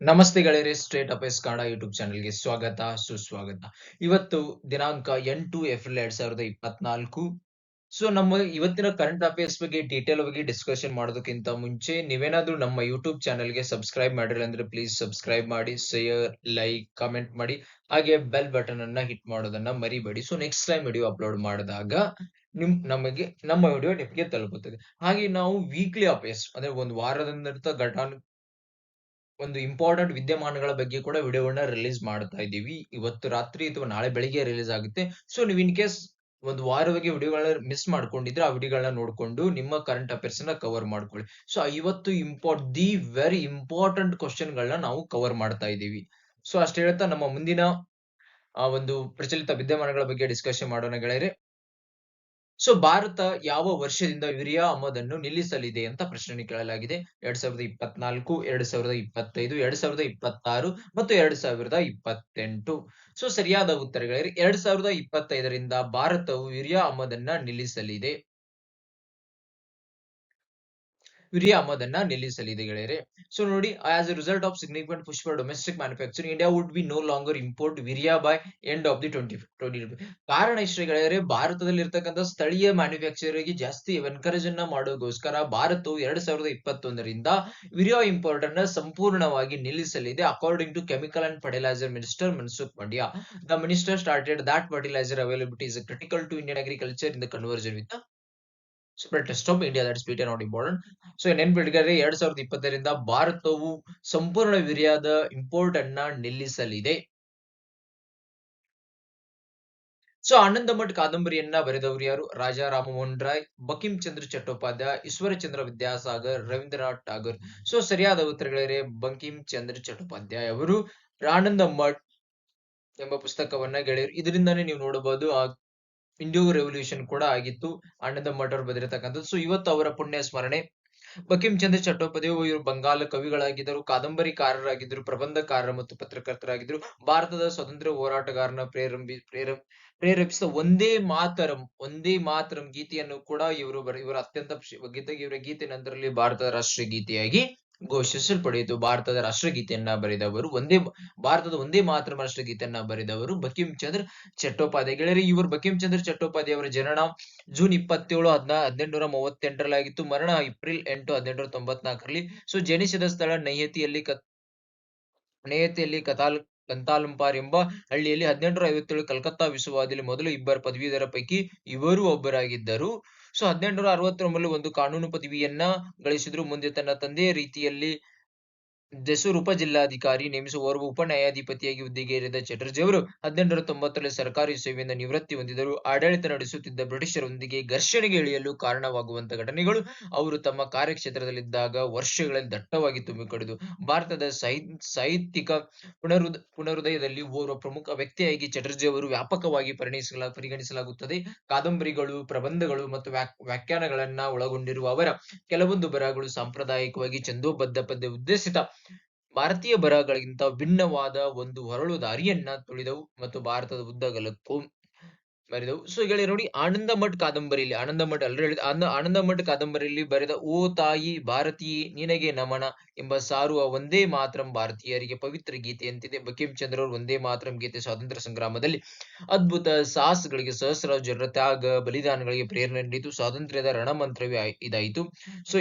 ನಮಸ್ತೆ ಗೆಳೆಯರೇ, straight up S Kannada YouTube ಚಾನೆಲ್‌ಗೆ ಸ್ವಾಗತ, ಸುಸ್ವಾಗತ. ಇವತ್ತು ದಿನಾಂಕ 8 ಏಪ್ರಿಲ್ 2024. ನಮ್ಮ ಇವತ್ತಿನ ಕರೆಂಟ್ ಅಫೇರ್ಸ್ ಬಗ್ಗೆ ಡೀಟೇಲ್ ಆಗಿ ಡಿಸ್ಕಷನ್ ಮಾಡೋದಕ್ಕಿಂತ ಮುಂಚೆ ನೀವೇನಾದ್ರೂ ನಮ್ಮ ಯೂಟ್ಯೂಬ್ ಚಾನೆಲ್‌ಗೆ ಸಬ್ಸ್ಕ್ರೈಬ್ ಮಾಡಿಲ್ಲ ಅಂದ್ರೆ ಪ್ಲೀಸ್ ಸಬ್ಸ್ಕ್ರೈಬ್ ಮಾಡಿ, ಶೇರ್, ಲೈಕ್, ಕಾಮೆಂಟ್ ಮಾಡಿ. ಹಾಗೆ ಬೆಲ್ ಬಟನ್ ಅನ್ನ ಹಿಟ್ ಮಾಡೋದನ್ನ ಮರಿಬೇಡಿ. ನೆಕ್ಸ್ಟ್ ಟೈಮ್ ವಿಡಿಯೋ ಅಪ್ಲೋಡ್ ಮಾಡಿದಾಗ ನಮಗೆ ನಮ್ಮ ವಿಡಿಯೋ ನಿಮಗೆ ತಲುಪುತ್ತದೆ. ಹಾಗೆ ನಾವು ವೀಕ್ಲಿ ಅಫೇರ್ಸ್ ಅಂದ್ರೆ ಒಂದು ವಾರದಂತ ಒಂದು ಇಂಪಾರ್ಟೆಂಟ್ ವಿದ್ಯಮಾನಗಳ ಬಗ್ಗೆ ಕೂಡ ವಿಡಿಯೋಗಳನ್ನ ರಿಲೀಸ್ ಮಾಡ್ತಾ ಇದ್ದೀವಿ. ಇವತ್ತು ರಾತ್ರಿ ಅಥವಾ ನಾಳೆ ಬೆಳಿಗ್ಗೆ ರಿಲೀಸ್ ಆಗುತ್ತೆ. ನೀವು ಇನ್ ಕೇಸ್ ಒಂದು ವಾರವಾಗಿ ವಿಡಿಯೋಗಳನ್ನ ಮಿಸ್ ಮಾಡ್ಕೊಂಡಿದ್ರೆ ಆ ವಿಡಿಯೋಗಳನ್ನ ನೋಡ್ಕೊಂಡು ನಿಮ್ಮ ಕರೆಂಟ್ ಅಫೇರ್ಸ್ ನ ಕವರ್ ಮಾಡ್ಕೊಳ್ಳಿ. ಇವತ್ತು ದಿ ವೆರಿ ಇಂಪಾರ್ಟೆಂಟ್ ಕ್ವಶನ್ ಗಳನ್ನ ನಾವು ಕವರ್ ಮಾಡ್ತಾ ಇದ್ದೀವಿ. ಅಷ್ಟು ಹೇಳ್ತಾ ನಮ್ಮ ಮುಂದಿನ ಒಂದು ಪ್ರಚಲಿತ ವಿದ್ಯಮಾನಗಳ ಬಗ್ಗೆ ಡಿಸ್ಕಷನ್ ಮಾಡೋಣ ಗೆಳೆಯರೆ. ಭಾರತ ಯಾವ ವರ್ಷದಿಂದ ಯೂರಿಯಾ ಆಮದನ್ನು ನಿಲ್ಲಿಸಲಿದೆ ಅಂತ ಪ್ರಶ್ನೆ ಕೇಳಲಾಗಿದೆ. 2024, 2025, 2026 ಮತ್ತು 2028. ಸರಿಯಾದ ಉತ್ತರಗಳಿವೆ. 2025ರಿಂದ ಭಾರತವು ಯೂರಿಯಾ ಆಮದನ್ನ ನಿಲ್ಲಿಸಲಿದೆ. ಯೂರಿಯಾ ಆಮದನ್ನ ನಿಲ್ಲಿಸಲಿದೆ ಗೆಳೆಯರೆ. ನೋಡಿ, as a result of significant push for domestic manufacturing, India would be no longer import urea by end of the 2020. ಕಾರಣ ಇಷ್ಟೇ ಗೆಳೆಯರೆ, ಭಾರತದಲ್ಲಿ ಇರ್ತಕ್ಕಂಥ ಸ್ಥಳೀಯ ಮ್ಯಾನುಫ್ಯಾಕ್ಚರಿಗೆ ಜಾಸ್ತಿ ಎನ್ಕರೇಜ್ ಅನ್ನ ಮಾಡೋಗೋಸ್ಕರ ಭಾರತವು 2021ರಿಂದ ಯೂರಿಯಾ ಇಂಪೋರ್ಟ್ ಅನ್ನ ಸಂಪೂರ್ಣವಾಗಿ ನಿಲ್ಲಿಸಲಿದೆ. According to chemical and fertiliser minister Mansukh Mandya, the minister started that fertiliser availability is critical to Indian agriculture in the conversion with test of India, that's very not important. ನೆನ್ಪಿಟ್ಕೊಳ್ಳಿ, 2020ರಿಂದ ಭಾರತವು ಸಂಪೂರ್ಣ ಯೂರಿಯಾದ ಇಂಪೋರ್ಟ್ ಅನ್ನ ನಿಲ್ಲಿಸಲಿದೆ. ಆನಂದ ಮಠ್ ಕಾದಂಬರಿಯನ್ನ ಬರೆದವರು ಯಾರು? ರಾಜಾ ರಾಮಮೋಹನ್ ರಾಯ್, ಬಂಕಿಂ ಚಂದ್ರ ಚಟ್ಟೋಪಾಧ್ಯಾಯ, ಈಶ್ವರಚಂದ್ರ ವಿದ್ಯಾಸಾಗರ್, ರವೀಂದ್ರನಾಥ್ ಟಾಗೂರ್. ಸರಿಯಾದ ಉತ್ತರಗಳಿವೆ. ಬಂಕಿಂ ಚಂದ್ರ ಚಟ್ಟೋಪಾಧ್ಯಾಯ ಅವರು ಆನಂದ ಮಠ್ ಎಂಬ ಪುಸ್ತಕವನ್ನ ಗೆಳೆಯರು, ಇದರಿಂದಾನೇ ನೀವು ನೋಡಬಹುದು ಇಂಡಿಯೋ ರೆವಲ್ಯೂಷನ್ ಕೂಡ ಆಗಿತ್ತು. ಆನಂದ ಮಠ್ ಅವರು ಬರೆದಿರತಕ್ಕಂಥದ್ದು. ಇವತ್ತು ಅವರ ಪುಣ್ಯ ಸ್ಮರಣೆ. ಬಂಕಿಂ ಚಂದ್ರ ಚಟ್ಟೋಪಾಧ್ಯಾಯ ಇವರು ಬಂಗಾಲ ಕವಿಗಳಾಗಿದ್ದರು, ಕಾದಂಬರಿಕಾರರಾಗಿದ್ದರು, ಪ್ರಬಂಧಕಾರರ ಮತ್ತು ಪತ್ರಕರ್ತರಾಗಿದ್ದರು. ಭಾರತದ ಸ್ವಾತಂತ್ರ್ಯ ಹೋರಾಟಗಾರನ ಪ್ರೇರೇಪಿಸಿದ ಒಂದೇ ಮಾತರಂ ಗೀತೆಯನ್ನು ಕೂಡ ಇವರ ಅತ್ಯಂತ ಇವರ ಗೀತೆ ನಂತರದಲ್ಲಿ ಭಾರತದ ರಾಷ್ಟ್ರೀಯ ಗೀತೆಯಾಗಿ ಘೋಷಿಸಲ್ಪಡೆಯಿತು. ಭಾರತದ ರಾಷ್ಟ್ರಗೀತೆಯನ್ನ ಬರೆದವರು ಭಾರತದ ಒಂದೇ ಮಾತರಂ ರಾಷ್ಟ್ರಗೀತೆಯನ್ನ ಬರೆದವರು ಬಂಕಿಂ ಚಂದ್ರ ಚಟ್ಟೋಪಾಧ್ಯಾಯ. ಗೆಳೆಯರೆ, ಇವರು ಬಂಕಿಂ ಚಂದ್ರ ಚಟ್ಟೋಪಾಧ್ಯಾಯ ಅವರ ಜನನ ಜೂನ್ 27, 1838ರಲ್ಲಿ ಆಗಿತ್ತು. ಮರಣ ಏಪ್ರಿಲ್ 8, 1894ರಲ್ಲಿ. ಜನಿಸಿದ ಸ್ಥಳ ನೈಯತಿಯಲ್ಲಿ ಕಂತಾಲಂಪಾರ್ ಎಂಬ ಹಳ್ಳಿಯಲ್ಲಿ. 1857 ಕಲ್ಕತ್ತಾ ವಿಶ್ವವಿದ್ಯಾಲಯದಲ್ಲಿ ಮೊದಲು ಇಬ್ಬರು ಪದವೀಧರ ಪೈಕಿ ಇವರು ಒಬ್ಬರಾಗಿದ್ದರು. 1869ರಲ್ಲಿ ಒಂದು ಕಾನೂನು ಪದವಿಯನ್ನ ಗಳಿಸಿದ್ರು. ಮುಂದೆ ತನ್ನ ತಂದೆಯ ರೀತಿಯಲ್ಲಿ ಜೆಸೂರ್ ಉಪಜಿಲ್ಲಾಧಿಕಾರಿ ನೇಮಿಸುವ ಓರ್ವ ಉಪ ನ್ಯಾಯಾಧಿಪತಿಯಾಗಿ ಹುದ್ದೆಗೇರಿದ ಚಟರ್ಜಿ ಅವರು 1890ರಲ್ಲಿ ಸರ್ಕಾರಿ ಸೇವೆಯಿಂದ ನಿವೃತ್ತಿ ಹೊಂದಿದರು. ಆಡಳಿತ ನಡೆಸುತ್ತಿದ್ದ ಬ್ರಿಟಿಷರೊಂದಿಗೆ ಘರ್ಷಣೆಗೆ ಇಳಿಯಲು ಕಾರಣವಾಗುವಂತ ಘಟನೆಗಳು ಅವರು ತಮ್ಮ ಕಾರ್ಯಕ್ಷೇತ್ರದಲ್ಲಿದ್ದಾಗ ವರ್ಷಗಳಲ್ಲಿ ದಟ್ಟವಾಗಿ ತುಂಬಿಕೊಂಡಿತು. ಭಾರತದ ಸಾಹಿತ್ಯಿಕ ಪುನರುದಯದಲ್ಲಿ ಓರ್ವ ಪ್ರಮುಖ ವ್ಯಕ್ತಿಯಾಗಿ ಚಟರ್ಜಿ ಅವರು ವ್ಯಾಪಕವಾಗಿ ಪರಿಗಣಿಸಲಾಗುತ್ತದೆ. ಕಾದಂಬರಿಗಳು, ಪ್ರಬಂಧಗಳು ಮತ್ತು ವ್ಯಾಖ್ಯಾನಗಳನ್ನ ಒಳಗೊಂಡಿರುವ ಅವರ ಕೆಲವೊಂದು ಬರಹಗಳು ಸಾಂಪ್ರದಾಯಿಕವಾಗಿ ಛಂದೋಬದ್ಧ ಪದ್ಯ ಉದ್ದೇಶಿತ ಭಾರತೀಯ ಬರಹಗಳಿಗಿಂತ ಭಿನ್ನವಾದ ಒಂದು ಹೊರಳು ದಾರಿಯನ್ನ ತುಳಿದವು ಮತ್ತು ಭಾರತದ ಉದ್ದಗಲಕ್ಕೂ ಬರೆದವು. ಗೆಳೆಯರು ನೋಡಿ, ಆನಂದ ಮಠ್ ಕಾದಂಬರಿಯಲ್ಲಿ ಆನಂದ ಮಠ್ ಕಾದಂಬರಿಯಲ್ಲಿ ಬರೆದ ಓ ತಾಯಿ ಭಾರತೀಯೇ ನಿನಗೆ ನಮನ ಎಂಬ ಸಾರುವ ಒಂದೇ ಮಾತರಂ ಭಾರತೀಯರಿಗೆ ಪವಿತ್ರ ಗೀತೆಯಂತಿದೆ. ಬಂಕಿಂ ಚಂದ್ರ ಅವರು ಒಂದೇ ಮಾತರಂ ಗೀತೆ ಸ್ವಾತಂತ್ರ್ಯ ಸಂಗ್ರಾಮದಲ್ಲಿ ಅದ್ಭುತ ಸಾಹಸಗಳಿಗೆ, ಸಹಸ್ರಾರು ಜನರ ತ್ಯಾಗ ಬಲಿದಾನಗಳಿಗೆ ಪ್ರೇರಣೆ ನೀಡಿತು. ಸ್ವಾತಂತ್ರ್ಯದ ರಣಮಂತ್ರವೇ ಇದಾಯಿತು.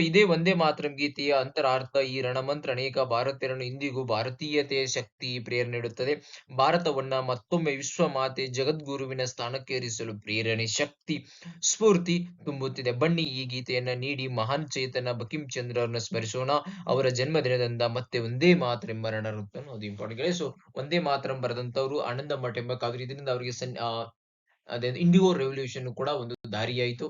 ಇದೇ ಒಂದೇ ಮಾತರಂ ಗೀತೆಯ ಅಂತರಾರ್ಥ. ಈ ರಣಮಂತ್ರ ಅನೇಕ ಭಾರತೀಯರನ್ನು ಇಂದಿಗೂ ಭಾರತೀಯತೆಯ ಶಕ್ತಿ ಪ್ರೇರಣೆ ನೀಡುತ್ತದೆ. ಭಾರತವನ್ನ ಮತ್ತೊಮ್ಮೆ ವಿಶ್ವ ಮಾತೆ ಜಗದ್ಗುರುವಿನ ಸ್ಥಾನಕ್ಕೇರಿಸಲು ಪ್ರೇರಣೆ, ಶಕ್ತಿ, ಸ್ಫೂರ್ತಿ ತುಂಬುತ್ತಿದೆ. ಬನ್ನಿ ಈ ಗೀತೆಯನ್ನ ನೀಡಿ ಮಹಾನ್ ಚೇತನ ಬಂಕಿಂ ಚಂದ್ರ ಅವರನ್ನ ಸ್ಮರಿಸೋಣ. ಅವರ ಜನ್ಮದಿನದಿಂದ ಮತ್ತೆ ಒಂದೇ ಮಾತರಂ ಎಂಬ ರಣರುತ್ತನ್ನು ಅದು ಇಂಪಾರ್ಟೆಂಟ್. ಒಂದೇ ಮಾತರಂ ಬರೆದಂತವರು ಆನಂದ ಮಠ ಎಂಬ ಕವಿ. ಇದರಿಂದ ಅವರಿಗೆ ಇಂಡಿಯೋ ರೆವಲ್ಯೂಷನ್ ಕೂಡ ಒಂದು ದಾರಿಯಾಯಿತು.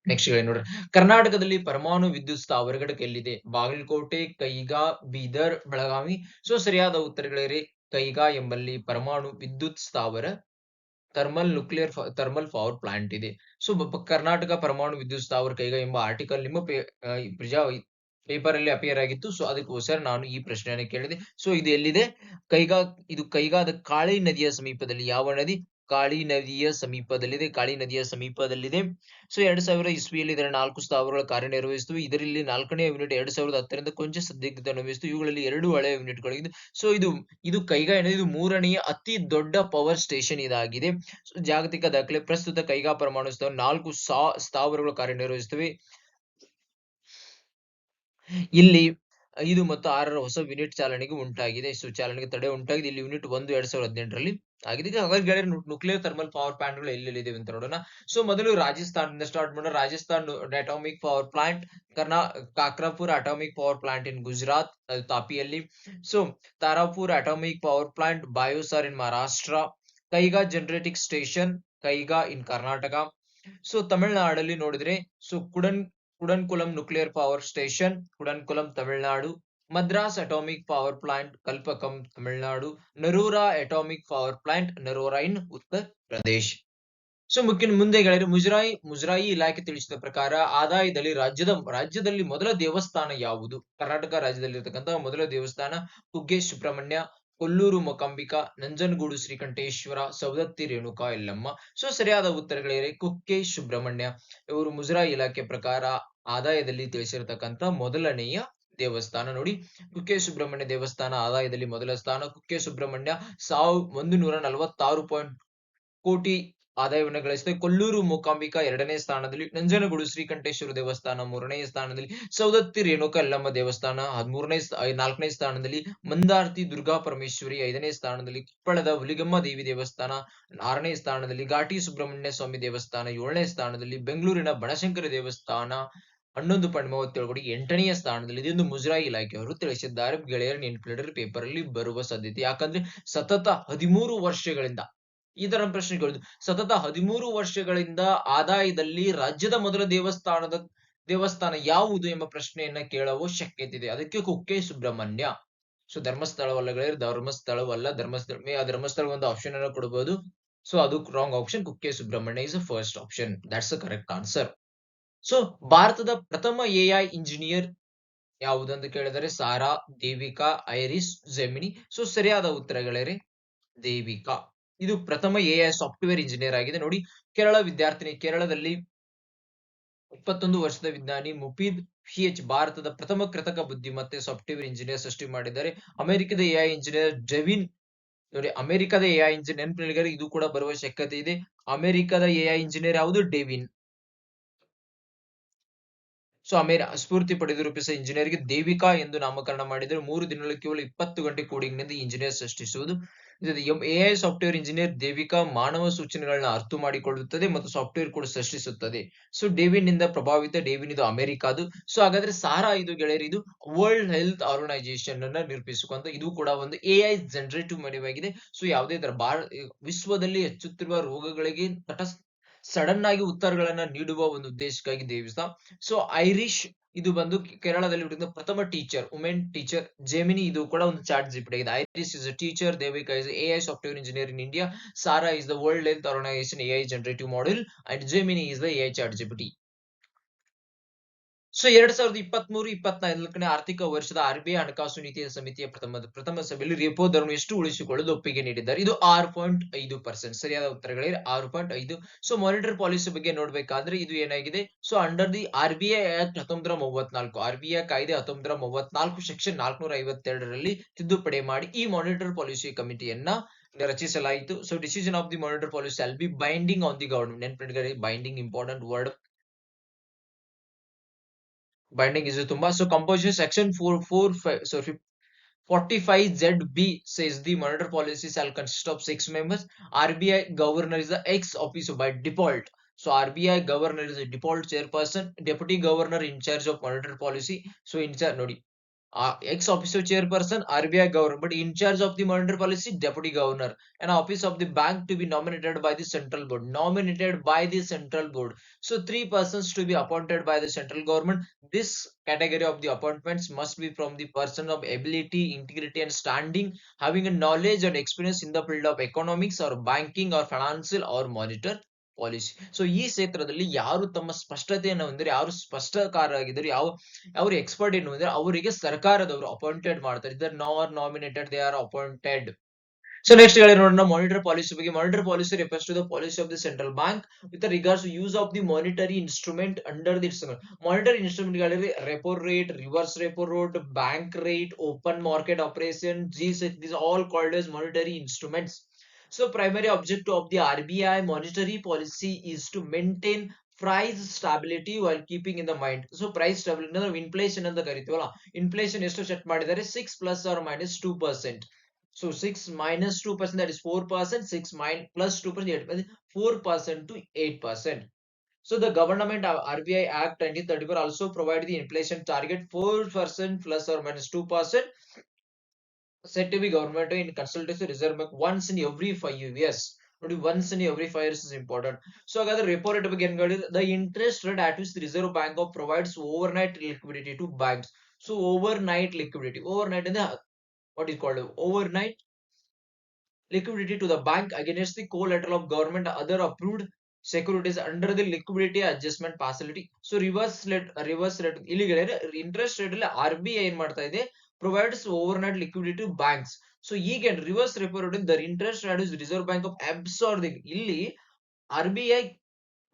ನೆಕ್ಸ್ಟ್ ನೋಡ್ರಿ, ಕರ್ನಾಟಕದಲ್ಲಿ ಪರಮಾಣು ವಿದ್ಯುತ್ ಸ್ಥಾವರಗಳು ಎಲ್ಲಿದೆ? ಬಾಗಲಕೋಟೆ, ಕೈಗಾ, ಬೀದರ್, ಬೆಳಗಾವಿ. ಸರಿಯಾದ ಉತ್ತರಗಳಿವೆ. ಕೈಗಾ ಎಂಬಲ್ಲಿ ಪರಮಾಣು ವಿದ್ಯುತ್ ಸ್ಥಾವರ, ಥರ್ಮಲ್ ಪವರ್ ಪ್ಲಾಂಟ್ ಇದೆ. ಕರ್ನಾಟಕ ಪರಮಾಣು ವಿದ್ಯುತ್ ಸ್ಥಾವರ ಕೈಗಾ ಎಂಬ ಆರ್ಟಿಕಲ್ ನಿಮ್ಮ ಪೇಪರ್ ಅಲ್ಲಿ ಅಪಿಯರ್ ಆಗಿತ್ತು. ಅದಕ್ಕೋಸ್ಕರ ನಾನು ಈ ಪ್ರಶ್ನೆಯನ್ನು ಕೇಳಿದೆ. ಇದು ಎಲ್ಲಿದೆ? ಇದು ಕೈಗಾದ ಕಾಳಿ ನದಿಯ ಸಮೀಪದಲ್ಲಿ. ಯಾವ ನದಿ? ಕಾಳಿ ನದಿಯ ಸಮೀಪದಲ್ಲಿದೆ. ಸೊ 2000 ಇಸ್ವಿಯಲ್ಲಿ ಇದರ 4 ಸ್ಥಾವರಗಳು ಕಾರ್ಯನಿರ್ವಹಿಸಿದವು. ಇದರಲ್ಲಿ 4ನೇ ಯೂನಿಟ್ 2010ರಿಂದ ಕೊಂಚ ಸದ್ಯಕ್ಕೆ ಅನ್ವಯಿಸಿತು. ಇವುಗಳಲ್ಲಿ 2 ಹಳೆಯ ಯೂನಿಟ್‌ಗಳಿದ್ದು, ಸೊ ಇದು ಕೈಗಾ ಎನ್ನೋದು ಇದು 3ನೆಯ ಅತಿ ದೊಡ್ಡ ಪವರ್ ಸ್ಟೇಷನ್ ಇದಾಗಿದೆ. ಸೊ ಜಾಗತಿಕ ದಾಖಲೆ ಪ್ರಸ್ತುತ ಕೈಗಾ ಪರಮಾಣು ಸ್ಥಾವರಗಳು ಕಾರ್ಯನಿರ್ವಹಿಸುತ್ತವೆ. ಇಲ್ಲಿ 5 ಮತ್ತು 6ರ ಹೊಸ ಯೂನಿಟ್ ಚಾಲನೆಗೆ ಉಂಟಾಗಿದೆ. ಸೊ ಚಾಲನೆಗೆ ತಡೆ ಉಂಟಾಗಿದೆ. ಇಲ್ಲಿ ಯೂನಿಟ್ 1 2018ರಲ್ಲಿ ಆಗಿದೆ. ಈಗ ಹಾಗಾದ್ರೆ ಗೆಳೆಯರೆ ನ್ಯೂಕ್ಲಿಯರ್ ಥರ್ಮಲ್ ಪವರ್ ಪ್ಲಾಂಟ್‌ಗಳು ಎಲ್ಲೆಲ್ಲಿದೆ ಅಂತ ನೋಡೋಣ. ಸೊ ಮೊದಲು ರಾಜಸ್ಥಾನದಿಂದ ಸ್ಟಾರ್ಟ್ ಮಾಡೋಣ. Rajasthan atomic power plant, Kakrapur atomic power plant in Gujarat, ತಾಪಿಯಲ್ಲಿ. So Tarapur atomic power plant, Boisar in Maharashtra, Kaiga generating station, Kaiga in Karnataka. So ತಮಿಳುನಾಡಲ್ಲಿ ನೋಡಿದ್ರೆ so Kudankulam nuclear power station, Kudankulam Tamil Nadu. Madras atomic power plant, Kalpakkam Tamil Nadu. Narora atomic power plant, Narora in Uttar Pradesh. So ಮುಂದೆ ಗೆಳೆಯರು ಮುಜರಾಯಿ ಇಲಾಖೆ ತಿಳಿಸಿದ ಪ್ರಕಾರ ಆದಾಯದಲ್ಲಿ ರಾಜ್ಯದಲ್ಲಿ ಮೊದಲ ದೇವಸ್ಥಾನ ಯಾವುದು? ಕರ್ನಾಟಕ ರಾಜ್ಯದಲ್ಲಿರ್ತಕ್ಕಂತಹ ಮೊದಲ ದೇವಸ್ಥಾನ ಕುಗ್ಗೆ ಸುಬ್ರಹ್ಮಣ್ಯ, ಕೊಲ್ಲೂರು ಮೂಕಾಂಬಿಕಾ, ನಂಜನಗೂಡು ಶ್ರೀಕಂಠೇಶ್ವರ, ಸವದತ್ತಿ ರೇಣುಕಾ ಯಲ್ಲಮ್ಮ. ಸೊ ಸರಿಯಾದ ಉತ್ತರಗಳಿವೆ ಕುಕ್ಕೆ ಸುಬ್ರಹ್ಮಣ್ಯ. ಇವರು ಮುಜರಾಯಿ ಇಲಾಖೆ ಪ್ರಕಾರ ಆದಾಯದಲ್ಲಿ ತಿಳಿಸಿರತಕ್ಕಂತ ಮೊದಲನೆಯ ದೇವಸ್ಥಾನ ನೋಡಿ. ಕುಕ್ಕೆ ಸುಬ್ರಹ್ಮಣ್ಯ ದೇವಸ್ಥಾನ ಆದಾಯದಲ್ಲಿ ಮೊದಲ ಸ್ಥಾನ. ಕುಕ್ಕೆ ಸುಬ್ರಹ್ಮಣ್ಯ 146 ಕೋಟಿ ಆದಾಯವನ್ನು ಗಳಿಸಿದೆ. ಕೊಲ್ಲೂರು ಮೂಕಾಂಬಿಕಾ 2ನೇ ಸ್ಥಾನದಲ್ಲಿ, ನಂಜನಗೂಡು ಶ್ರೀಕಂಠೇಶ್ವರ ದೇವಸ್ಥಾನ 3ನೇ ಸ್ಥಾನದಲ್ಲಿ, ಸವದತ್ತಿ ರೇಣುಕಾ ಯಲ್ಲಮ್ಮ ದೇವಸ್ಥಾನ 4ನೇ ಸ್ಥಾನದಲ್ಲಿ, ಮಂದಾರ್ತಿ ದುರ್ಗಾ ಪರಮೇಶ್ವರಿ 5ನೇ ಸ್ಥಾನದಲ್ಲಿ, ಕೊಪ್ಪಳದ ಹುಲಿಗಮ್ಮ ದೇವಿ ದೇವಸ್ಥಾನ 6ನೇ ಸ್ಥಾನದಲ್ಲಿ, ಘಾಟಿ ಸುಬ್ರಹ್ಮಣ್ಯ ಸ್ವಾಮಿ ದೇವಸ್ಥಾನ 7ನೇ ಸ್ಥಾನದಲ್ಲಿ, ಬೆಂಗಳೂರಿನ ಬನಶಂಕರಿ ದೇವಸ್ಥಾನ 11.37 ಕೋಟಿ 8ನೇ ಸ್ಥಾನದಲ್ಲಿ. ಇದೊಂದು ಮುಜರಾಯಿ ಇಲಾಖೆಯವರು ತಿಳಿಸಿದ್ದಾರೆ. ಗೆಳೆಯರ ನೆನಪಿಡಲು ಪೇಪರ್ ಅಲ್ಲಿ ಬರುವ ಸಾಧ್ಯತೆ, ಯಾಕಂದ್ರೆ ಸತತ 13 ವರ್ಷಗಳಿಂದ ಈ ತರ ಪ್ರಶ್ನೆಗಳು ಸತತ 13 ವರ್ಷಗಳಿಂದ ಆದಾಯದಲ್ಲಿ ರಾಜ್ಯದ ಮೊದಲ ದೇವಸ್ಥಾನ ಯಾವುದು ಎಂಬ ಪ್ರಶ್ನೆಯನ್ನ ಕೇಳುವ ಶಕ್ಯತೆ ಇದೆ. ಅದಕ್ಕೆ ಕುಕ್ಕೆ ಸುಬ್ರಹ್ಮಣ್ಯ. ಸೊ ಧರ್ಮಸ್ಥಳವಲ್ಲ ಗೆಳೆಯರು, ಧರ್ಮಸ್ಥಳ ಒಂದು ಆಪ್ಷನ್ ಅನ್ನು ಕೊಡಬಹುದು. ಸೊ ಅದು wrong option. Kukke Subramanya is first option. That's the correct answer. So ಭಾರತದ ಪ್ರಥಮ ಎಐ ಇಂಜಿನಿಯರ್ ಯಾವುದು ಅಂತ ಕೇಳಿದರೆ Sara, Devika, Iris, Gemini. So ಸರಿಯಾದ ಉತ್ತರಗಳೇ ದೇವಿಕಾ. ಇದು ಪ್ರಥಮ ಎಐ ಸಾಫ್ಟ್ವೇರ್ ಇಂಜಿನಿಯರ್ ಆಗಿದೆ ನೋಡಿ. ಕೇರಳದಲ್ಲಿ 21 ವರ್ಷದ ವಿಜ್ಞಾನಿ ಮುಫೀದ್ PH ಭಾರತದ ಪ್ರಥಮ ಕೃತಕ ಬುದ್ಧಿಮತ್ತೆ ಸಾಫ್ಟ್ವೇರ್ ಇಂಜಿನಿಯರ್ ಸೃಷ್ಟಿ ಮಾಡಿದ್ದಾರೆ. ಅಮೆರಿಕದ ಎಐ ಇಂಜಿನಿಯರ್ ಡೆವಿನ್ ನೋಡಿ. ಅಮೆರಿಕದ ಎಐ ಇಂಜಿನಿಯರ್ ಇದು ಕೂಡ ಬರುವ ಶಕ್ಯತೆ ಇದೆ. ಅಮೆರಿಕದ ಎಐ ಇಂಜಿನಿಯರ್ ಯಾವುದು? ಡೆವಿನ್. ಸೊ ಸ್ಫೂರ್ತಿ ಪಡೆದು ರೂಪಿಸಿದ ಇಂಜಿನಿಯರ್ಗೆ ದೇವಿಕಾ ಎಂದು ನಾಮಕರಣ ಮಾಡಿದರೆ 3 ದಿನಗಳಲ್ಲಿ ಕೇವಲ 20 ಗಂಟೆ ಕೋಡಿಂಗ್ ನಿಂದ ಇಂಜಿನಿಯರ್ ಸೃಷ್ಟಿಸುವುದು. ಎಐ ಸಾಫ್ಟ್ವೇರ್ ಇಂಜಿನಿಯರ್ ದೇವಿಕಾ ಮಾನವ ಸೂಚನೆಗಳನ್ನ ಅರ್ಥ ಮಾಡಿಕೊಳ್ಳುತ್ತದೆ ಮತ್ತು ಸಾಫ್ಟ್ವೇರ್ ಕೂಡ ಸೃಷ್ಟಿಸುತ್ತದೆ. ಸೊ ಡೇವಿನ್ ನಿಂದ ಪ್ರಭಾವಿತ. ಡೇವಿನ್ ಇದು ಅಮೆರಿಕಾದು. ಸೊ ಹಾಗಾದ್ರೆ ಸಾರಾ ಇದು ಗೆಳೆಯರು ಇದು ವರ್ಲ್ಡ್ ಹೆಲ್ತ್ ಆರ್ಗನೈಸೇಷನ್ ಅನ್ನ ನಿರ್ಮಿಸುವಂತ ಇದು ಕೂಡ ಒಂದು ಎಐ ಜನರೇಟಿವ್ ಮನೆಯಾಗಿದೆ. ಸೊ ಯಾವುದೇ ತರ ವಿಶ್ವದಲ್ಲಿ ಹೆಚ್ಚುತ್ತಿರುವ ರೋಗಗಳಿಗೆ ಸಡನ್ ಆಗಿ ಉತ್ತರಗಳನ್ನ ನೀಡುವ ಒಂದು ಉದ್ದೇಶಕ್ಕಾಗಿ ದೇವಿಸ್ತಾ. ಸೊ ಐರಿಶ್ ಇದು ಬಂದು ಕೇರಳದಲ್ಲಿ ಹುಟ್ಟಿದ ಪ್ರಥಮ ವುಮೆನ್ ಟೀಚರ್. ಜೆಮಿನಿ ಇದು ಕೂಡ ಒಂದು ಚಾಟ್ ಜಿಪಿಟಿ ಆಗಿದೆ. Irish is a teacher, Devika is AI software engineer in India, Sara is the World Health Organization AI generative model and Gemini is the AI chat GPT. So 2023-24ನೇ ಆರ್ಥಿಕ ವರ್ಷದ RBI ಹಣಕಾಸು ನೀತಿಯ ಸಮಿತಿಯ ಪ್ರಥಮ ಸಭೆಯಲ್ಲಿ ರೆಪೋ ದರವನ್ನು ಎಷ್ಟು ಉಳಿಸಿಕೊಳ್ಳಲು ಒಪ್ಪಿಗೆ ನೀಡಿದ್ದಾರೆ? ಇದು 6.5%. ಸರಿಯಾದ ಉತ್ತರಗಳೇ 6.5. ಸೊ ಮಾನಿಟರಿ ಪಾಲಿಸಿ ಬಗ್ಗೆ ನೋಡ್ಬೇಕಾದ್ರೆ ಇದು ಏನಾಗಿದೆ? So under the RBI act 1934, RBI ಕಾಯ್ದೆ 1934 ಸೆಕ್ಷನ್ 452ರಲ್ಲಿ ತಿದ್ದುಪಡಿ ಮಾಡಿ ಈ ಮಾನಿಟರಿ ಪಾಲಿಸಿ ಕಮಿಟಿಯನ್ನ ರಚಿಸಲಾಯಿತು. So decision of the monetary policy shall be binding on the government. ನೆನಪಿಟ್ಟುಕೊಳ್ಳಿ, binding important word. Binding is ತುಂಬಾ. So composition section 45ZB says the monetary policy shall consist of 6 members. RBI governor is the ex officio by default. So RBI governor is a default chairperson. Deputy governor in charge of monetary policy. So in charge ನೋಡಿ, ex officio chairperson RBI governor, but in charge of the monetary policy deputy governor. An office of the bank to be nominated by the central board. So 3 persons to be appointed by the central government. This category of the appointments must be from the person of ability, integrity and standing, having a knowledge and experience in the field of economics or banking or financial or monetary policy. So ಈ ಕ್ಷೇತ್ರದಲ್ಲಿ ಯಾರು ತಮ್ಮ ಸ್ಪಷ್ಟತೆಯನ್ನು ಹೊಂದಿದ್ರೆ, ಯಾರು ಸ್ಪಷ್ಟಕಾರರಾಗಿದ್ದಾರೆ, ಅವರು expert ಏನು ಅವರಿಗೆ ಸರ್ಕಾರದವರು ಅಪಾಯಿಂಟೆಡ್ ಮಾಡ್ತಾರೆ. Nominated, they are appointed. So next ನೋಡೋಣ monetary policy ಬಗ್ಗೆ. Monetary policy refers to the policy of the central bank with regards to use of the monetary instrument under the monetary instrument ಗಳಲ್ಲಿ repo rate, reverse repo rate, bank rate, open market operation, these are all called as monetary instruments. So primary objective of the RBI monetary policy is to maintain price stability while keeping in the mind. So price stability ಅಂದ್ರೆ inflation ಅಂತ ಕರಿತೀವಲ್ಲ, inflation ಎಷ್ಟು set ಮಾಡಿದ್ದಾರೆ 6 plus or minus 2%. So 6 minus 2%, that is 4%. 6 plus 2%, 8%. 4% to 8%. So the government RBI Act 1934 also provide the inflation target 4% plus or minus 2%, said to be government in consultation reserve bank once in every 5 years. Once in every 5 years is important. So again, the repo rate again, the interest rate at which the Reserve Bank of provides overnight liquidity to banks. So overnight liquidity, overnight in the what is called overnight liquidity to the bank against the collateral of government other approved securities under the liquidity adjustment facility. So reverse rate illegal interest rate ಅಲ್ಲಿ RBI ಏನ್ ಮಾಡ್ತಾ ಇದೆ, provides overnight liquidity to banks. So ಈಗ reverse repo rate the interest rate is Reserve Bank of absorbing, ಇಲ್ಲಿ RBI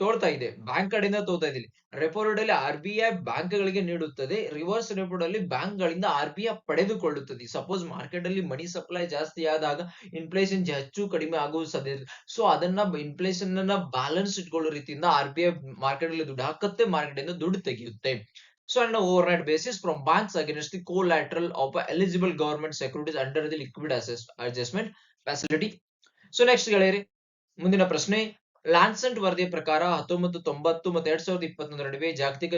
ತೋಳ್ತಾ ಇದೆ, bank ಕಡೆಯಿಂದ ತೋತಾ ಇದ್ದೀವಿ. Repo rate ಅಲ್ಲಿ RBI ಬ್ಯಾಂಕ್ ಗಳಿಗೆ ನೀಡುತ್ತದೆ, ರಿವರ್ಸ್ ರೆಪೋ ಅಲ್ಲಿ ಬ್ಯಾಂಕ್ ಗಳಿಂದ RBI ಪಡೆದುಕೊಳ್ಳುತ್ತದೆ. ಸಪೋಸ್ ಮಾರ್ಕೆಟ್ ಅಲ್ಲಿ ಮನಿ ಸಪ್ಲೈ ಜಾಸ್ತಿ ಆದಾಗ ಇನ್ಫ್ಲೇಷನ್ ಹೆಚ್ಚು ಕಡಿಮೆ ಆಗುವ ಸಾಧ್ಯತೆ. ಸೊ ಅದನ್ನ ಇನ್ಫ್ಲೇಷನ್ ಅನ್ನ ಬ್ಯಾಲೆನ್ಸ್ ಇಟ್ಕೊಳ್ಳೋ ರೀತಿಯಿಂದ RBI ಮಾರ್ಕೆಟ್ ಅಲ್ಲಿ ದುಡ್ಡು ಹಾಕುತ್ತೆ, ಮಾರ್ಕೆಟ್ ಇಂದ ದುಡ್ಡು ತೆಗೆಯುತ್ತೆ. So on an overnight basis from banks against the collateral of eligible government securities under the liquid adjustment facility. So next ಗೆಳೆಯರೆ, ಮುಂದಿನ ಪ್ರಶ್ನೆ, ಲ್ಯಾನ್ಸೆಂಟ್ ವರದಿಯ ಪ್ರಕಾರ 1990 ಮತ್ತು 2021 ನಡುವೆ ಜಾಗತಿಕ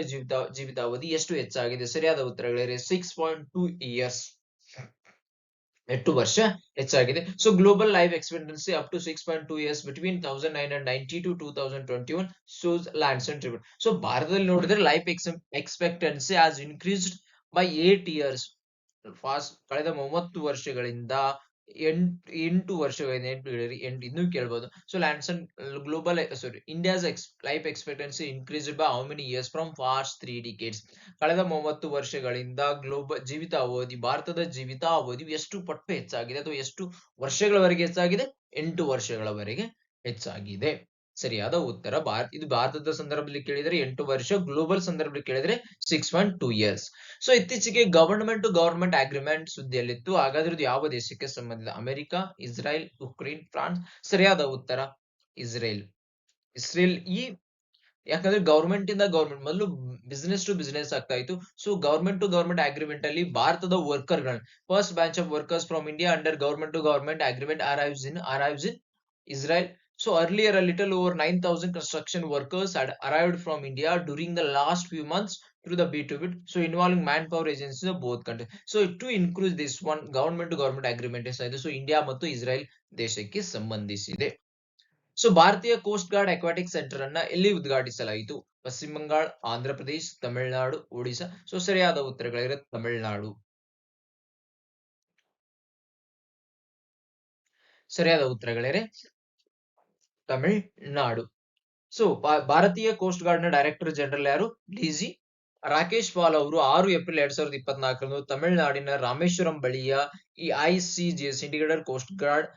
ಜೀವಿತಾವಧಿ ಎಷ್ಟು ಹೆಚ್ಚಾಗಿದೆ? ಸರಿಯಾದ ಉತ್ತರಗಳಿವೆ 6.2 ಇಯರ್ಸ್, 8 ವರ್ಷ ಹೆಚ್ಚಾಗಿದೆ. So global life expectancy up to 6.2 years between 1990 to 2021 shows Lancet report. So ಭಾರತದಲ್ಲಿ ನೋಡಿದ್ರೆ life expectancy has increased by 8 years fast. ಕಳೆದ 30 ವರ್ಷಗಳಿಂದ 8 ವರ್ಷಗಳಿಂದ ಇನ್ನೂ ಕೇಳಬಹುದು. So Lancet global India's life expectancy increased by how many years from past 3 decades. ಕಳೆದ 30 ವರ್ಷಗಳಿಂದ global ಜೀವಿತಾವಧಿ, ಭಾರತದ ಜೀವಿತಾವಧಿ ಎಷ್ಟು ಪಟ್ಟು ಹೆಚ್ಚಾಗಿದೆ ಅಥವಾ ಎಷ್ಟು ವರ್ಷಗಳವರೆಗೆ ಹೆಚ್ಚಾಗಿದೆ? 8 ವರ್ಷಗಳವರೆಗೆ ಹೆಚ್ಚಾಗಿದೆ. ಸರಿಯಾದ ಉತ್ತರ ಇದು ಭಾರತದ ಸಂದರ್ಭದಲ್ಲಿ ಕೇಳಿದರೆ 8 ವರ್ಷ, ಗ್ಲೋಬಲ್ ಸಂದರ್ಭದಲ್ಲಿ ಕೇಳಿದ್ರೆ 6.2 ಇಯರ್ಸ್. ಸೊ ಇತ್ತೀಚೆಗೆ ಗವರ್ನಮೆಂಟ್ ಟು ಗವರ್ನಮೆಂಟ್ ಅಗ್ರಿಮೆಂಟ್ ಸುದ್ದಿಯಲ್ಲಿತ್ತು. ಹಾಗಾದ್ರೆ ಇದು ಯಾವ ದೇಶಕ್ಕೆ ಸಂಬಂಧಿಸಿದ? America, Israel, Ukraine, France. ಸರಿಯಾದ ಉತ್ತರ ಇಸ್ರೇಲ್. ಯಾಕಂದ್ರೆ ಗವರ್ಮೆಂಟ್ ಇಂದ ಗವರ್ಮೆಂಟ್ ಮೊದಲು ಬಿಸಿನೆಸ್ ಟು ಬಿಸಿನೆಸ್ ಆಗ್ತಾ ಇತ್ತು. So government to government agreement ಅಲ್ಲಿ ಭಾರತದ ವರ್ಕರ್ ಗಳು, first batch of workers from India under government to government agreement arrives in Israel. So earlier a little over 9,000 construction workers had arrived from India during the last few months through the B2B, so involving manpower agencies of both countries. So to include this one, government to government agreement is so India ಮತ್ತು Israel ದೇಶಕ್ಕೆ ಸಂಬಂಧಿಸಿದೆ. So ಭಾರತೀಯ coast guard aquatic centre ಅನ್ನ ಎಲ್ಲಿ ಉದ್ಘಾಟಿಸಲಾಯಿತು? Paschim Bangal, Andhra Pradesh, Tamil Nadu, Odisha. So ಸರಿಯಾದ ಉತ್ತರಗಳಿವೆ ತಮಿಳುನಾಡು. ಸರಿಯಾದ ಉತ್ತರಗಳಿವೆ ತಮಿಳುನಾಡು. ಸೊ ಭಾರತೀಯ ಕೋಸ್ಟ್ ಗಾರ್ಡ್ ನ ಡೈರೆಕ್ಟರ್ ಜನರಲ್ ಯಾರು? ಡಿಜಿ ರಾಕೇಶ್ ಪಾಲ್ ಅವರು 6 ಏಪ್ರಿಲ್ 2024 ತಮಿಳುನಾಡಿನ ರಾಮೇಶ್ವರಂ ಬಳಿಯ ಈ ICGS integrated coast guard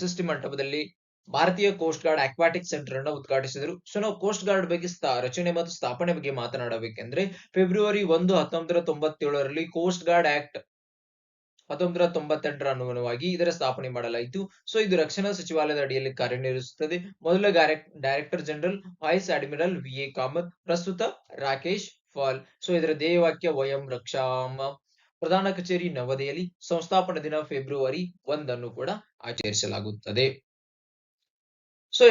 system ಮಂಟಪದಲ್ಲಿ ಭಾರತೀಯ ಕೋಸ್ಟ್ ಗಾರ್ಡ್ ಅಕ್ವಾಟಿಕ್ ಸೆಂಟರ್ ಅನ್ನು ಉದ್ಘಾಟಿಸಿದರು. ಸೊ ನಾವು ಕೋಸ್ಟ್ ಗಾರ್ಡ್ ಬಗ್ಗೆ ರಚನೆ ಮತ್ತು ಸ್ಥಾಪನೆ ಬಗ್ಗೆ ಮಾತನಾಡಬೇಕೆಂದ್ರೆ ಫೆಬ್ರವರಿ 1, 1997ರಲ್ಲಿ ಕೋಸ್ಟ್ ಗಾರ್ಡ್ ಆಕ್ಟ್ 1998 ಅನುಗುಣವಾಗಿ ಇದರ ಸ್ಥಾಪನೆ ಮಾಡಲಾಯಿತು. ಸೊ ಇದು ರಕ್ಷಣಾ ಸಚಿವಾಲಯದ ಅಡಿಯಲ್ಲಿ ಕಾರ್ಯನಿರ್ವಹಿಸುತ್ತದೆ. ಮೊದಲ director general wise admiral VA Kamath, ಪ್ರಸ್ತುತ ರಾಕೇಶ್ ಪಾಲ್. ಸೊ ಇದರ ಧ್ಯೇಯವಾಕ್ಯ ವಯಂ ರಕ್ಷಾಮ. ಪ್ರಧಾನ ಕಚೇರಿ ನವದೆಹಲಿ. ಸಂಸ್ಥಾಪನಾ ದಿನ ಫೆಬ್ರವರಿ 1 ಕೂಡ ಆಚರಿಸಲಾಗುತ್ತದೆ. ಸೊ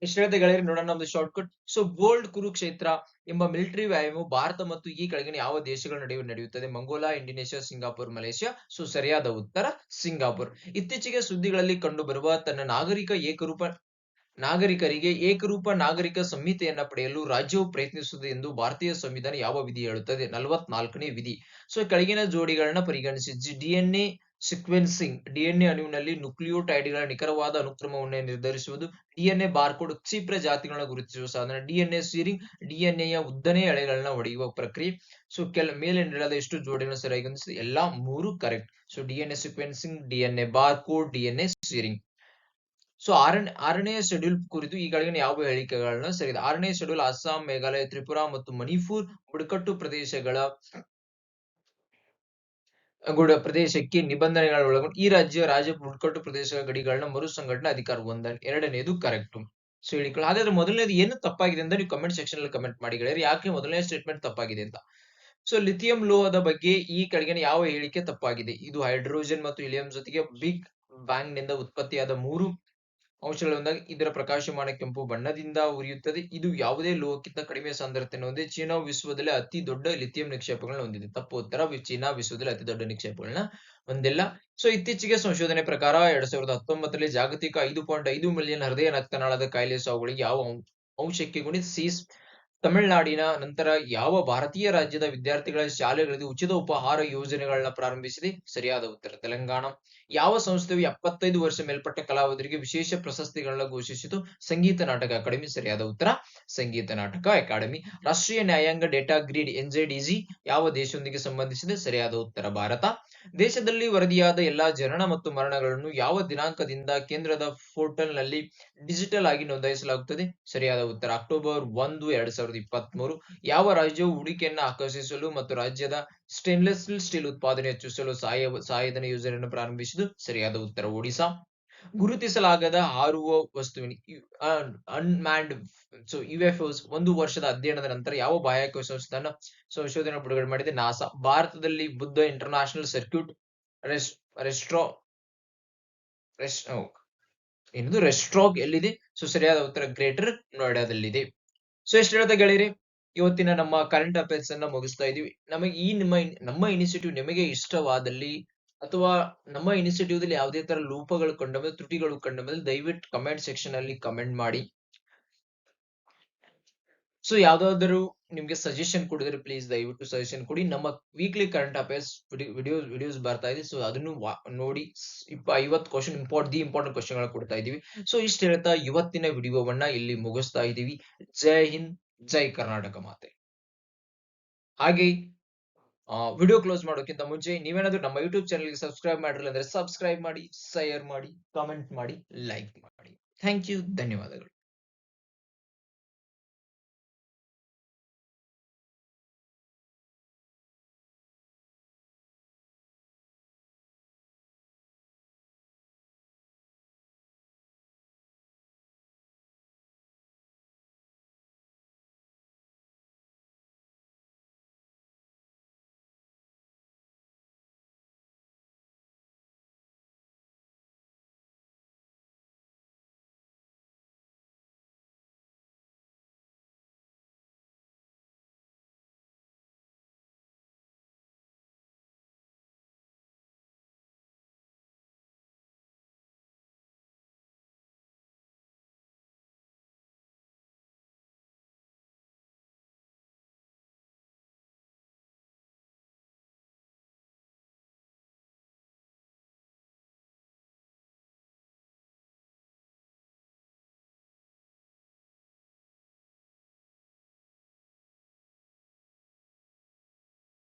ಎಷ್ಟು ಹೇಳ್ತಾ ಗೆಳೆಯರೆ, ನೋಡೋಣ ನಮ್ದು ಶಾರ್ಟ್ಕಟ್. ಸೊ ಬೋಲ್ಡ್ ಕುರುಕ್ಷೇತ್ರ ಎಂಬ ಮಿಲಿಟರಿ ವ್ಯಾಯಾಮವು ಭಾರತ ಮತ್ತು ಈ ಕೆಳಗಿನ ಯಾವ ದೇಶಗಳ ನಡುವೆ ನಡೆಯುತ್ತದೆ? ಮಂಗೋಲಾ, ಇಂಡೋನೇಷ್ಯಾ, ಸಿಂಗಾಪುರ್, ಮಲೇಷ್ಯಾ. ಸೊ ಸರಿಯಾದ ಉತ್ತರ ಸಿಂಗಾಪುರ್. ಇತ್ತೀಚೆಗೆ ಸುದ್ದಿಗಳಲ್ಲಿ ಕಂಡುಬರುವ ತನ್ನ ನಾಗರಿಕರಿಗೆ ಏಕರೂಪ ನಾಗರಿಕ ಸಂಹಿತೆಯನ್ನ ಪಡೆಯಲು ರಾಜ್ಯವು ಪ್ರಯತ್ನಿಸುತ್ತದೆ ಎಂದು ಭಾರತೀಯ ಸಂವಿಧಾನ ಯಾವ ವಿಧಿ ಹೇಳುತ್ತದೆ? 44ನೇ ವಿಧಿ. ಸೊ ಕೆಳಗಿನ ಜೋಡಿಗಳನ್ನ ಪರಿಗಣಿಸಿ. DNA ಸೀಕ್ವೆನ್ಸಿಂಗ್ ಡಿಎನ್ಎ ಅಣುವಿನಲ್ಲಿ ನ್ಯೂಕ್ಲಿಯೋಟೈಡ್ಗಳ ನಿಖರವಾದ ಅನುಕ್ರಮವನ್ನು ನಿರ್ಧರಿಸುವುದು. ಡಿಎನ್ಎ ಬಾರ್ಕೋಡ್ ಕ್ಷಿಪ್ರ ಜಾತಿಗಳನ್ನ ಗುರುತಿಸುವ ಸಾಧನ. ಡಿಎನ್ಎ ಸೀರಿಂಗ್ ಡಿಎನ್ಎಯ ಉದ್ದನೆಯ ಎಳೆಗಳನ್ನ ಒಡೆಯುವ ಪ್ರಕ್ರಿಯೆ. ಸೊ ಮೇಲೆ ನೀಡಲಾದ ಎಷ್ಟು ಜೋಡಿಗಳನ್ನು ಸರಿಯಾಗಿ ಹೊಂದಿಸಿದೆ? ಎಲ್ಲಾ 3 correct. So DNA sequencing, DNA barcode, DNA searing. So ಆರನೇ ಶೆಡ್ಯೂಲ್ ಕುರಿತು ಈ ಕೆಳಗಿನ ಯಾವ ಹೇಳಿಕೆಗಳನ್ನ ಸರಿಯಾಗಿದೆ? ಆರನೇ ಶೆಡ್ಯೂಲ್ ಅಸ್ಸಾಂ, ಮೇಘಾಲಯ, ತ್ರಿಪುರಾ ಮತ್ತು ಮಣಿಪುರ್ ಬುಡಕಟ್ಟು ಪ್ರದೇಶಕ್ಕೆ ನಿಬಂಧನೆಗಳನ್ನು ಒಳಗೊಂಡು ಈ ರಾಜ್ಯ ಬುಡಕಟ್ಟು ಪ್ರದೇಶಗಳ ಗಡಿಗಳನ್ನ ಮರು ಸಂಘಟನೆ ಅಧಿಕಾರ ಹೊಂದಾಣಿಕೆ. ಎರಡನೇದು ಕರೆಕ್ಟ್. ಸೊ ಹೇಳಿಕೊಳ್ಳಿ. ಹಾಗಾದ್ರೆ ಮೊದಲನೇದು ಏನು ತಪ್ಪಾಗಿದೆ ಅಂತ ನೀವು ಕಮೆಂಟ್ ಸೆಕ್ಷನ್ ಅಲ್ಲಿ ಕಮೆಂಟ್ ಮಾಡಿ ಗೆಳೆಯರು. ಯಾಕೆ ಮೊದಲನೇ ಸ್ಟೇಟ್ಮೆಂಟ್ ತಪ್ಪಾಗಿದೆ ಅಂತ. ಸೊ ಲಿಥಿಯಂ ಲೋಹದ ಬಗ್ಗೆ ಈ ಕೆಳಗಿನ ಯಾವ ಹೇಳಿಕೆ ತಪ್ಪಾಗಿದೆ? ಇದು ಹೈಡ್ರೋಜನ್ ಮತ್ತು ಹೀಲಿಯಂ ಜೊತೆಗೆ ಬಿಗ್ ಬ್ಯಾಂಗ್ ನಿಂದ ಉತ್ಪತ್ತಿಯಾದ 3 ಅಂಶಗಳಿಂದಾಗಿ ಇದರ ಪ್ರಕಾಶಮಾನ ಕೆಂಪು ಬಣ್ಣದಿಂದ ಉರಿಯುತ್ತದೆ. ಇದು ಯಾವುದೇ ಲೋಹಕ್ಕಿಂತ ಕಡಿಮೆ ಸಾಂದ್ರತೆಯನ್ನು ಹೊಂದಿದೆ. ಚೀನಾ ವಿಶ್ವದಲ್ಲಿ ಅತಿ ದೊಡ್ಡ ಲಿಥಿಯಂ ನಿಕ್ಷೇಪಗಳನ್ನ ಹೊಂದಿದೆ. ತಪ್ಪು ಉತ್ತರ. ಚೀನಾ ವಿಶ್ವದಲ್ಲಿ ಅತಿ ದೊಡ್ಡ ನಿಕ್ಷೇಪಗಳನ್ನ ಹೊಂದಿಲ್ಲ. ಸೊ ಇತ್ತೀಚೆಗೆ ಸಂಶೋಧನೆ ಪ್ರಕಾರ 2019ರಲ್ಲಿ ಜಾಗತಿಕ 5.5 ಮಿಲಿಯನ್ ಹೃದಯ ರಕ್ತನಾಳದ ಕಾಯಿಲೆ ಸಾವುಗಳಿಗೆ ಯಾವ ಅಂಶಕ್ಕೆ ಗುಣಿಸಿ ತಮಿಳುನಾಡಿನ ನಂತರ ಯಾವ ಭಾರತೀಯ ರಾಜ್ಯದ ವಿದ್ಯಾರ್ಥಿಗಳ ಶಾಲೆಗಳಲ್ಲಿ ಉಚಿತ ಉಪಹಾರ ಯೋಜನೆಗಳನ್ನ ಪ್ರಾರಂಭಿಸಿದೆ? ಸರಿಯಾದ ಉತ್ತರ ತೆಲಂಗಾಣ. ಯಾವ ಸಂಸ್ಥೆಯು 75 ವರ್ಷ ಮೇಲ್ಪಟ್ಟ ಕಲಾವಿದರಿಗೆ ವಿಶೇಷ ಪ್ರಶಸ್ತಿಗಳನ್ನ ಘೋಷಿಸಿತು? ಸಂಗೀತ ನಾಟಕ ಅಕಾಡೆಮಿ. ಸರಿಯಾದ ಉತ್ತರ ಸಂಗೀತ ನಾಟಕ ಅಕಾಡೆಮಿ. ರಾಷ್ಟ್ರೀಯ ನ್ಯಾಯಾಂಗ ಡೇಟಾ ಗ್ರಿಡ್ ಎನ್ಜೆಡಿಜಿ ಯಾವ ದೇಶದೊಂದಿಗೆ ಸಂಬಂಧಿಸಿದೆ? ಸರಿಯಾದ ಉತ್ತರ ಭಾರತ. ದೇಶದಲ್ಲಿ ವರದಿಯಾದ ಎಲ್ಲಾ ಜನನ ಮತ್ತು ಮರಣಗಳನ್ನು ಯಾವ ದಿನಾಂಕದಿಂದ ಕೇಂದ್ರದ ಪೋರ್ಟಲ್ ನಲ್ಲಿ ಡಿಜಿಟಲ್ ಆಗಿ ನೋಂದಾಯಿಸಲಾಗುತ್ತದೆ? ಸರಿಯಾದ ಉತ್ತರ ಅಕ್ಟೋಬರ್ 1, 2023. ಯಾವ ರಾಜ್ಯವು ಹೂಡಿಕೆಯನ್ನು ಆಕರ್ಷಿಸಲು ಮತ್ತು ರಾಜ್ಯದ ಸ್ಟೇನ್ಲೆಸ್ ಸ್ಟೀಲ್ ಉತ್ಪಾದನೆ ಹೆಚ್ಚಿಸಲು ಸಹಾಯಧನ ಯೋಜನೆಯನ್ನು ಪ್ರಾರಂಭಿಸಿದ್ದು? ಸರಿಯಾದ ಉತ್ತರ ಒಡಿಶಾ. ಗುರುತಿಸಲಾಗದ ಹಾರುವ ವಸ್ತುವಿನ ಅನ್ಮ್ಯಾನ್ಡ್ ಯುಎಫ್ಒಸ್ 1 ವರ್ಷದ ಅಧ್ಯಯನದ ನಂತರ ಯಾವ ಬಾಹ್ಯಾಕಾಶ ಸಂಶೋಧನೆ ಬಿಡುಗಡೆ ಮಾಡಿದೆ? ನಾಸಾ. ಭಾರತದಲ್ಲಿ ಬುದ್ಧ ಇಂಟರ್ನ್ಯಾಷನಲ್ ಸರ್ಕ್ಯೂಟ್ ರೆಸ್ಟ್ರಾಗ್ ಎಲ್ಲಿದೆ? ಸೊ ಸರಿಯಾದ ಉತ್ತರ ಗ್ರೇಟರ್ ನೋಯ್ಡಾದಲ್ಲಿದೆ. ಸೊ ಎಷ್ಟು ಹೇಳ್ತಾ ಗೆಳೆಯರೆ, ಇವತ್ತಿನ ನಮ್ಮ ಕರೆಂಟ್ ಅಫೇರ್ಸ್ ಅನ್ನ ಮುಗಿಸ್ತಾ ಇದೀವಿ. ನಮಗೆ ನಮ್ಮ ಇನಿಷಿಯೇಟಿವ್ ನಿಮಗೆ ಇಷ್ಟವಾದಲ್ಲಿ ಅಥವಾ ನಮ್ಮ ಇನಿಷಿಯೇಟಿವ್ ದಲ್ಲಿ ಯಾವುದೇ ತರ ಲೋಪಗಳು ಕಂಡ ಮೇಲೆ, ತ್ರುಟಿಗಳು ಕಂಡ ಮೇಲೆ ದಯವಿಟ್ಟು ಕಮೆಂಟ್ ಸೆಕ್ಷನ್ ಅಲ್ಲಿ ಕಮೆಂಟ್ ಮಾಡಿ. ಸೊ ಯಾವ್ದಾದ್ರು ನಿಮ್ಗೆ ಸಜೆಷನ್ ಕೊಡಿದ್ರೆ ಪ್ಲೀಸ್ ದಯವಿಟ್ಟು ಸಜೆಷನ್ ಕೊಡಿ. ನಮ್ಮ ವೀಕ್ಲಿ ಕರೆಂಟ್ ಅಫೇರ್ಸ್ ವಿಡಿಯೋಸ್ ಬರ್ತಾ ಇದೆ. ಸೊ ಅದನ್ನು ನೋಡಿ 50 ಕ್ವಶನ್ ಇಂಪಾರ್ಟೆಂಟ್ ಕ್ವಶನ್ ಗಳು ಕೊಡ್ತಾ ಇದೀವಿ. ಸೊ ಇಷ್ಟ ಹೇಳ್ತಾ ಇವತ್ತಿನ ವಿಡಿಯೋವನ್ನ ಇಲ್ಲಿ ಮುಗಿಸ್ತಾ ಇದೀವಿ. ಜೈ ಹಿಂದ್, ಜೈ ಕರ್ನಾಟಕ ಮಾತೆ. ಹಾಗೆ ವಿಡಿಯೋ ಕ್ಲೋಸ್ ಮಾಡೋಕ್ಕಿಂತ ಮುಂಚೆ ನೀವೇನಾದ್ರೂ ನಮ್ಮ ಯೂಟ್ಯೂಬ್ ಚಾನಲ್ಗೆ ಸಬ್ಸ್ಕ್ರೈಬ್ ಮಾಡಿರಲಿಲ್ಲ ಅಂದ್ರೆ ಸಬ್ಸ್ಕ್ರೈಬ್ ಮಾಡಿ, ಶೇರ್ ಮಾಡಿ, ಕಾಮೆಂಟ್ ಮಾಡಿ, ಲೈಕ್ ಮಾಡಿ. Thank you. ಧನ್ಯವಾದಗಳು.